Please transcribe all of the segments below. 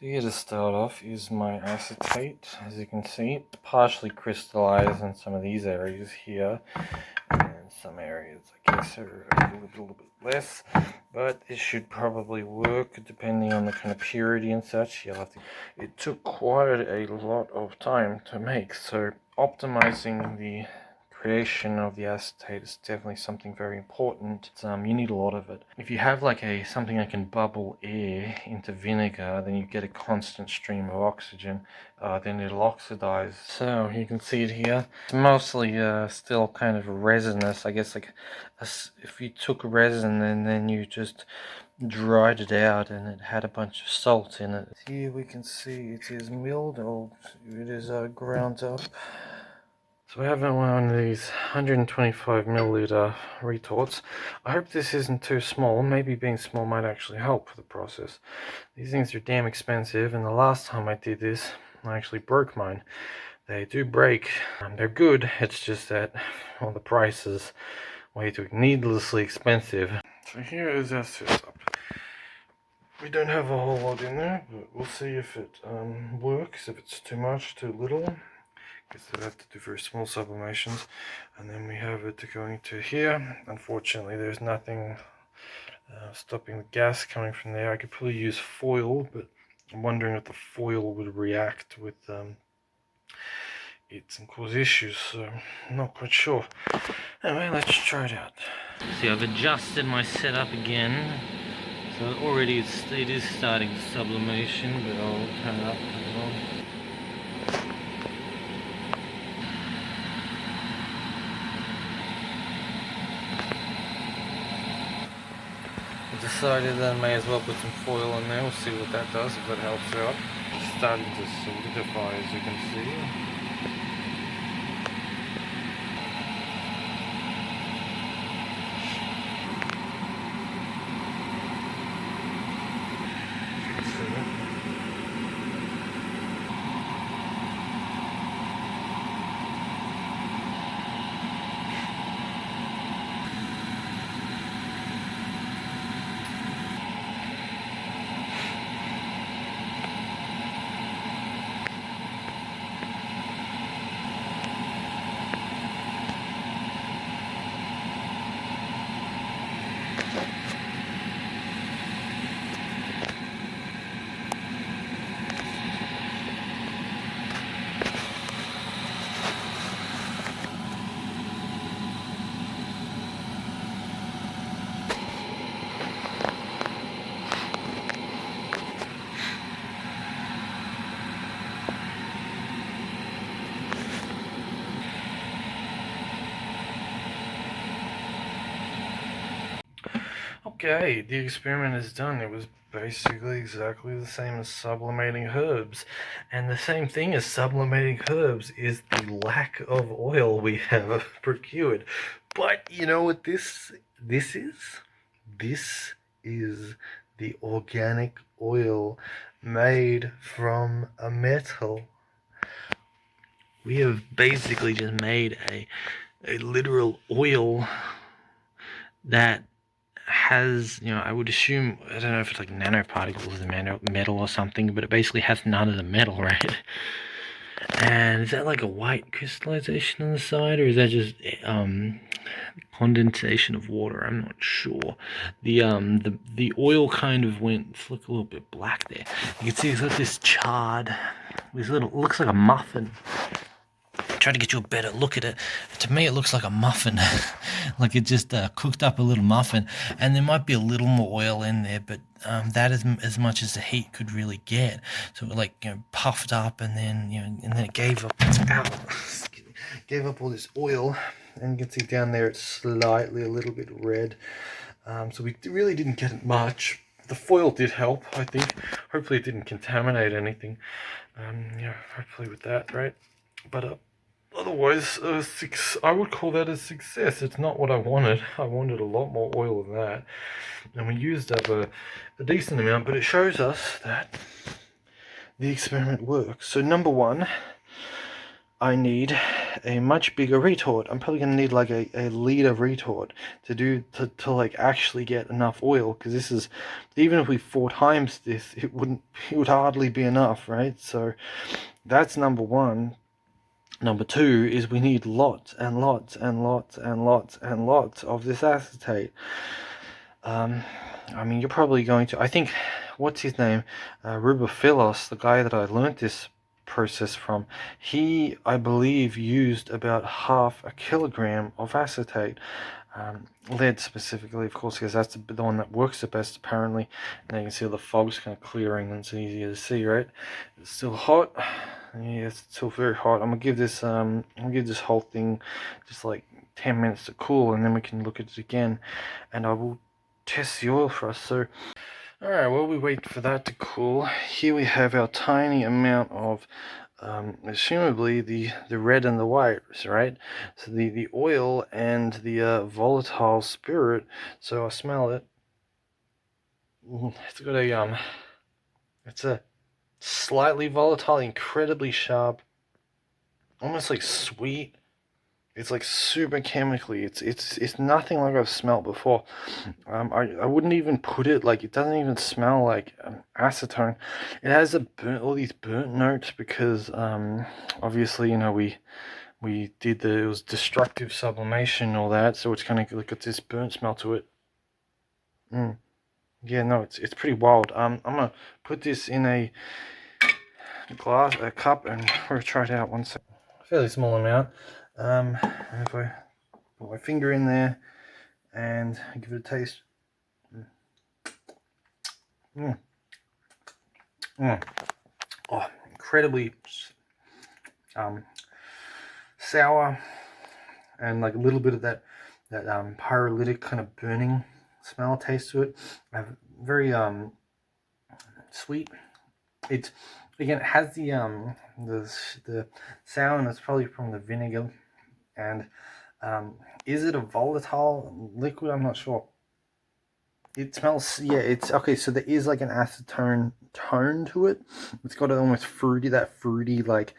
So here to start off is my acetate. As you can see, partially crystallized in some of these areas here, and some areas I guess are a little bit less, but it should probably work depending on the kind of purity and such. It took quite a lot of time to make, so optimizing the creation of the acetate is definitely something very important. You need a lot of it. If you have like something that can bubble air into vinegar, then you get a constant stream of oxygen, then it'll oxidize. So you can see it here. It's mostly still kind of resinous. I guess like if you took resin and then you just dried it out and it had a bunch of salt in it. Here we can see it is milled, or it is ground up. So I have one of these 125 milliliter retorts. I hope this isn't too small. Maybe being small might actually help for the process. These things are damn expensive, and the last time I did this, I actually broke mine. They do break. They're good, it's just that, well, the price is way too needlessly expensive. So here is our setup. We don't have a whole lot in there, but we'll see if it works, if it's too much, too little. Because I have to do very small sublimations, and then we have it going to here. Unfortunately, there's nothing stopping the gas coming from there. I could probably use foil, but I'm wondering if the foil would react with it and cause issues, so I'm not quite sure. Anyway, let's try it out. See, I've adjusted my setup again, so already it is starting sublimation, but I'll turn it up as well. Decided that I may as well put some foil in there. We'll see what that does, if that helps out. It's starting to solidify, as you can see. Okay, the experiment is done. It was basically exactly the same as sublimating herbs. And the same thing as sublimating herbs is the lack of oil we have procured. But you know what this is? This is the organic oil made from a metal. We have basically just made a literal oil that has, I would assume, I don't know if it's like nanoparticles of metal or something, but it basically has none of the metal, right? And is that like a white crystallization on the side, or is that just condensation of water? I'm not sure. The oil kind of look a little bit black there. You can see it's got this charred, looks like a muffin. Try to get you a better look at it. To me, it looks like a muffin, like it just cooked up a little muffin, and there might be a little more oil in there, but that is as much as the heat could really get. So it like puffed up, and then and then it gave up. Gave up all this oil, and you can see down there it's slightly a little bit red. So we really didn't get much. The foil did help, I think. Hopefully, it didn't contaminate anything. Hopefully with that, right? But otherwise, I would call that a success. It's not what I wanted. I wanted a lot more oil than that. And we used up a decent amount, but it shows us that the experiment works. So number one, I need a much bigger retort. I'm probably going to need like a liter retort to like actually get enough oil, because this is, even if we 4 times this, it would hardly be enough, right? So that's number one. Number two is we need lots and lots and lots and lots and lots of this acetate. I mean, you're probably going to, I think, what's his name, Rubophilos, the guy that I learned this process from, he, I believe, used about 1/2 kilogram of acetate, lead specifically, of course, because that's the one that works the best apparently. And you can see all the fog's kind of clearing, and it's easier to see, right? It's still hot. Yes, it's still very hot. I'm gonna give this whole thing just like 10 minutes to cool, and then we can look at it again, and I will test the oil for us. So alright, while we wait for that to cool, here we have our tiny amount of assumably the red and the whites, right? So the oil and the volatile spirit. So I smell it. It's got a it's a slightly volatile, incredibly sharp, almost like sweet. It's like super chemically. It's nothing like I've smelled before. I wouldn't even put it like, it doesn't even smell like acetone. It has all these burnt notes because obviously, you know, we did it was destructive sublimation and all that, so it's kind of like got this burnt smell to it. Yeah, no, it's pretty wild. I'm gonna put this in a cup, and we'll try it out. One second. Fairly small amount. If I put my finger in there and give it a taste. Oh, incredibly sour, and like a little bit of that pyrolytic kind of burning smell taste to it. Very sweet. It again, it has the sourness probably from the vinegar. And is it a volatile liquid? I'm not sure. It smells, yeah, it's okay. So there is like an acetone tone to it. It's got an almost fruity, like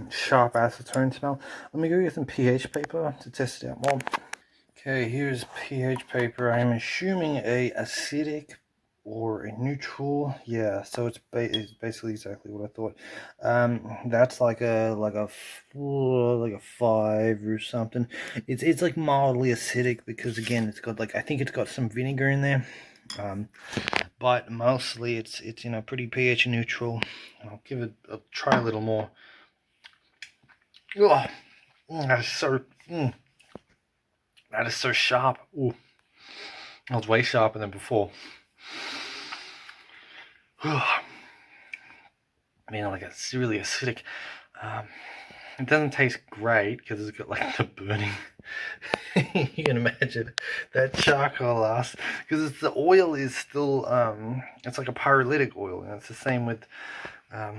sharp acetone smell. Let me go get some pH paper to test it out more. Okay, here's pH paper. I'm assuming a acidic or a neutral. Yeah, so it's basically exactly what I thought. That's like a 5 or something. It's like mildly acidic because again, it's got like, I think it's got some vinegar in there. But mostly it's you know, pretty pH neutral. I'll give it try a little more. Oh, that is so that is so sharp. Ooh, that was way sharper than before. I mean, like, it's really acidic. It doesn't taste great because it's got like the burning. You can imagine that charcoal ass, because the oil is still it's like a pyrolytic oil, and it's the same with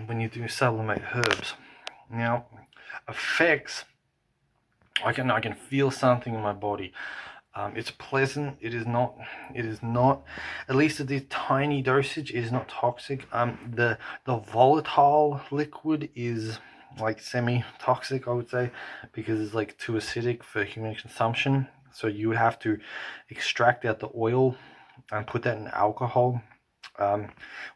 when you do sublimate herbs. Now, effects, I can feel something in my body. It's pleasant. It is not, at least at this tiny dosage, it is not toxic. The volatile liquid is like semi-toxic, I would say, because it's like too acidic for human consumption. So you would have to extract out the oil and put that in alcohol,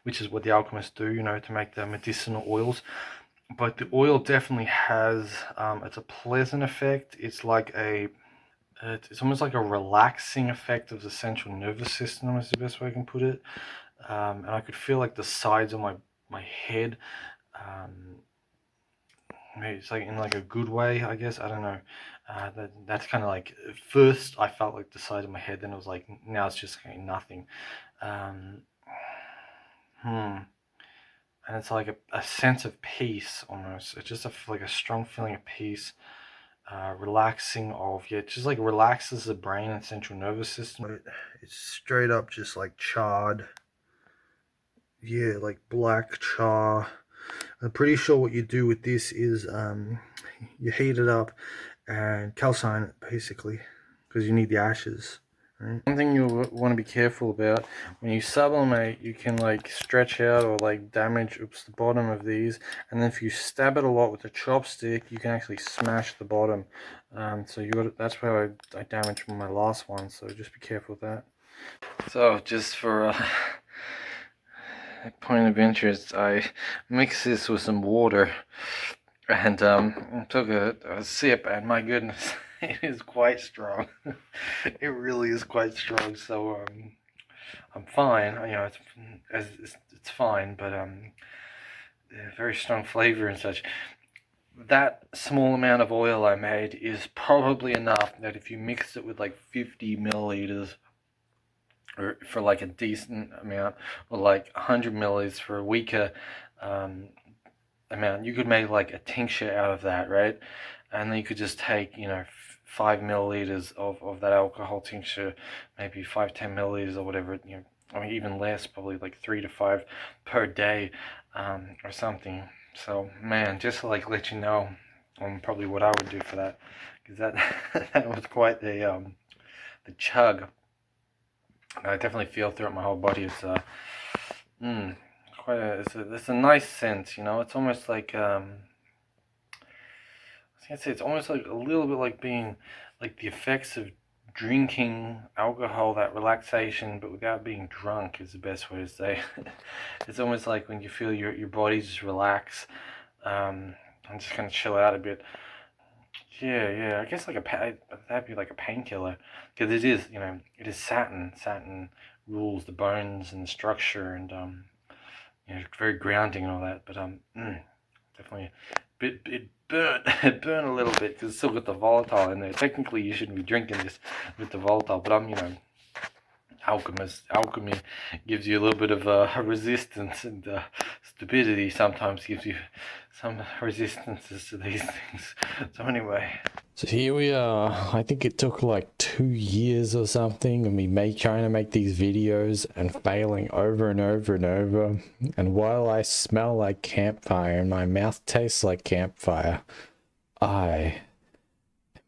which is what the alchemists do, you know, to make the medicinal oils. But the oil definitely has, it's a pleasant effect. It's like it's almost like a relaxing effect of the central nervous system, is the best way I can put it. And I could feel like the sides of my head. Maybe it's like in like a good way, I guess. I don't know. That's kind of like, first I felt like the side of my head, then it was like, now it's just kind of nothing. And it's like a sense of peace almost. It's just like a strong feeling of peace. Relaxing of, yeah, it just like relaxes the brain and central nervous system. It's straight up just like charred, yeah, like black char. I'm pretty sure what you do with this is you heat it up and calcine it basically, because you need the ashes, One thing you want to be careful about, when you sublimate, you can like stretch out or like damage the bottom of these, and then if you stab it a lot with a chopstick, you can actually smash the bottom. So that's why I damaged my last one, so just be careful with that. So just for a point of interest, I mixed this with some water and took a sip, and my goodness, it is quite strong. It really is quite strong. So I'm fine. You know, it's fine, but very strong flavor and such. That small amount of oil I made is probably enough that if you mix it with like 50 milliliters, or for like a decent amount, or like 100 milliliters for a weaker amount, you could make like a tincture out of that, right? And then you could just take, you know, 5 milliliters of that alcohol tincture, maybe 5-10 milliliters or whatever, you know, I mean even less, probably like 3 to 5 per day, or something. So man, just to like let you know probably what I would do for that, because that that was quite the chug. I definitely feel throughout my whole body. It's quite it's a nice scent, you know. It's almost like I was gonna say, it's almost like a little bit like being like the effects of drinking alcohol, that relaxation, but without being drunk is the best way to say. It's almost like when you feel your body just relax, and just kind of chill out a bit. Yeah. I guess like that'd be like a painkiller, because it is, you know, it is satin. Satin rules the bones and the structure, and you know, very grounding and all that. But definitely, it burnt it burnt a little bit because it's still got the volatile in there. Technically, you shouldn't be drinking this with the volatile, but I'm, you know, alchemy gives you a little bit of resistance, and stupidity sometimes gives you some resistances to these things. So anyway, so here we are. I think it took like 2 years or something, and me trying to make these videos and failing over and over and over. And while I smell like campfire and my mouth tastes like campfire, I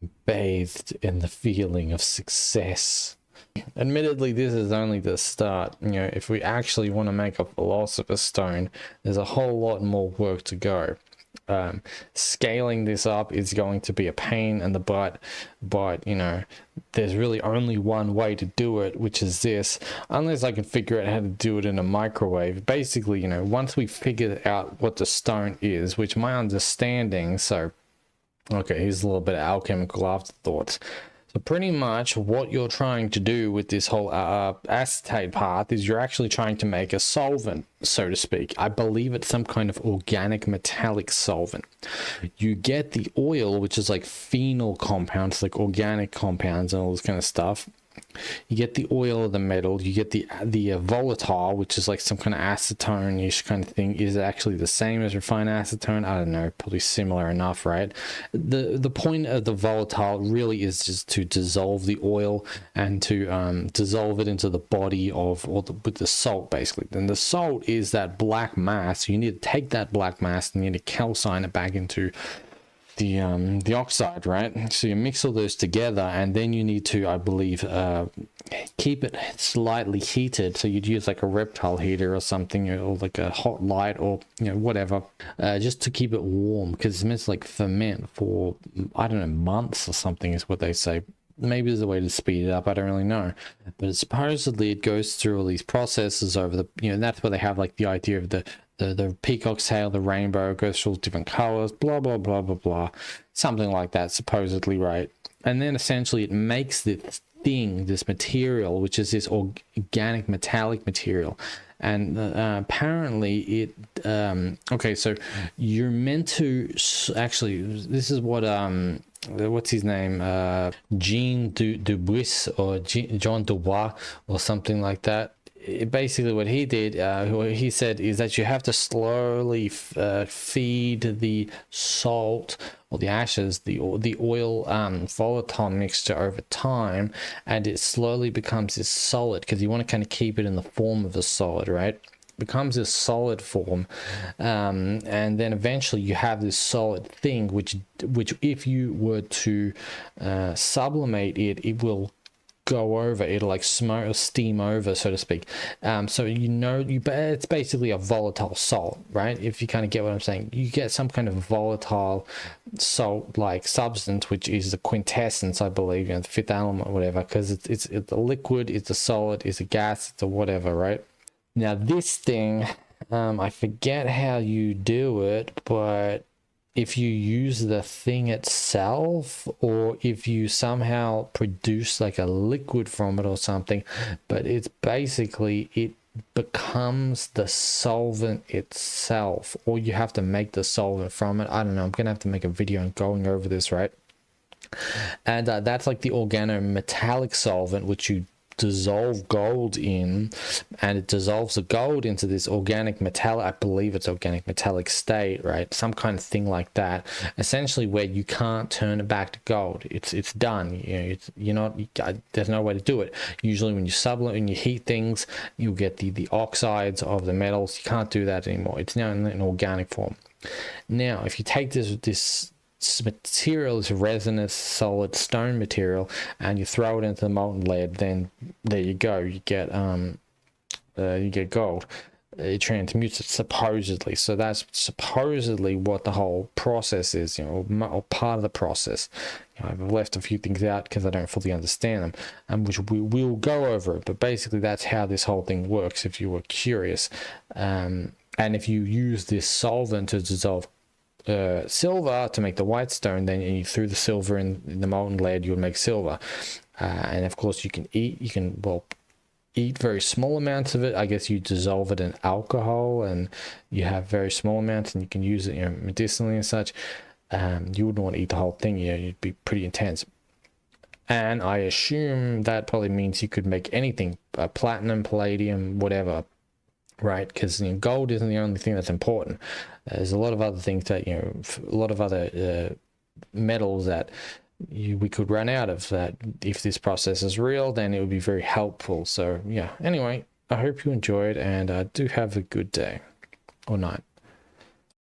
am bathed in the feeling of success. Admittedly, this is only the start. You know, if we actually want to make a philosopher's stone, there's a whole lot more work to go. Scaling this up is going to be a pain in the butt, but you know, there's really only one way to do it, which is this, unless I can figure out how to do it in a microwave. Basically, you know, once we figure out what the stone is, which my understanding, so okay, here's a little bit of alchemical afterthoughts. So pretty much what you're trying to do with this whole acetate path is you're actually trying to make a solvent, so to speak. I believe it's some kind of organic metallic solvent. You get the oil, which is like phenol compounds, like organic compounds and all this kind of stuff. You get the oil of the metal, you get the volatile, which is like some kind of acetone-ish kind of thing. Is it actually the same as refined acetone? I don't know, probably similar enough, right? The point of the volatile really is just to dissolve the oil and to dissolve it into the body of, with the salt, basically. Then the salt is that black mass. You need to take that black mass and you need to calcine it back into the oxide, right? So you mix all those together, and then you need to, I believe, keep it slightly heated. So you'd use like a reptile heater or something, or like a hot light, or you know, whatever, just to keep it warm, because it's meant to like ferment for, I don't know, months or something is what they say. Maybe there's a way to speed it up, I don't really know, but supposedly it goes through all these processes over the, you know, that's where they have like the idea of the peacock's tail, the rainbow, goes through all different colors, blah blah blah blah blah, something like that, supposedly, right? And then essentially it makes this thing, this material, which is this organic metallic material. And apparently it okay, so you're meant to actually, this is what what's his name, Jean Dubois, or John Dubois, or something like that. Basically what he did, he said, is that you have to slowly feed the salt, or the ashes, the oil volatile mixture over time, and it slowly becomes this solid, because you want to kind of keep it in the form of a solid, right? Becomes this solid form, and then eventually you have this solid thing, which if you were to sublimate it, it will go over, it'll like smoke or steam over, so to speak. So it's basically a volatile salt, right? If you kind of get what I'm saying, you get some kind of volatile salt like substance, which is the quintessence, I believe, the fifth element or whatever, because it's a liquid, it's a solid, it's a gas, it's a whatever, right? Now this thing, I forget how you do it, but if you use the thing itself, or if you somehow produce like a liquid from it or something, but it's basically, it becomes the solvent itself, or you have to make the solvent from it. I don't know, I'm gonna have to make a video on going over this, right? And that's like the organometallic solvent, which you dissolve gold in, and it dissolves the gold into this organic metallic, I believe it's organic metallic state, right? Some kind of thing like that, essentially, where you can't turn it back to gold. It's done. There's no way to do it. Usually when you heat things, you'll get the oxides of the metals. You can't do that anymore. It's now in an organic form. Now if you take this material, is resinous solid stone material, and you throw it into the molten lead, then there you go, you get gold. It transmutes it, supposedly. So that's supposedly what the whole process is, or part of the process. I've left a few things out because I don't fully understand them, and which we will go over it, but basically that's how this whole thing works, if you were curious. And if you use this solvent to dissolve silver to make the white stone, then you threw the silver in the molten lead, you would make silver. And of course you can eat very small amounts of it. I guess you dissolve it in alcohol, and you have very small amounts, and you can use it medicinally and such. You wouldn't want to eat the whole thing, it'd be pretty intense. And I assume that probably means you could make anything, platinum, palladium, whatever, right? Because gold isn't the only thing that's important. There's a lot of other things that, a lot of other metals that we could run out of, that if this process is real, then it would be very helpful. So yeah, anyway, I hope you enjoyed, and do have a good day or night.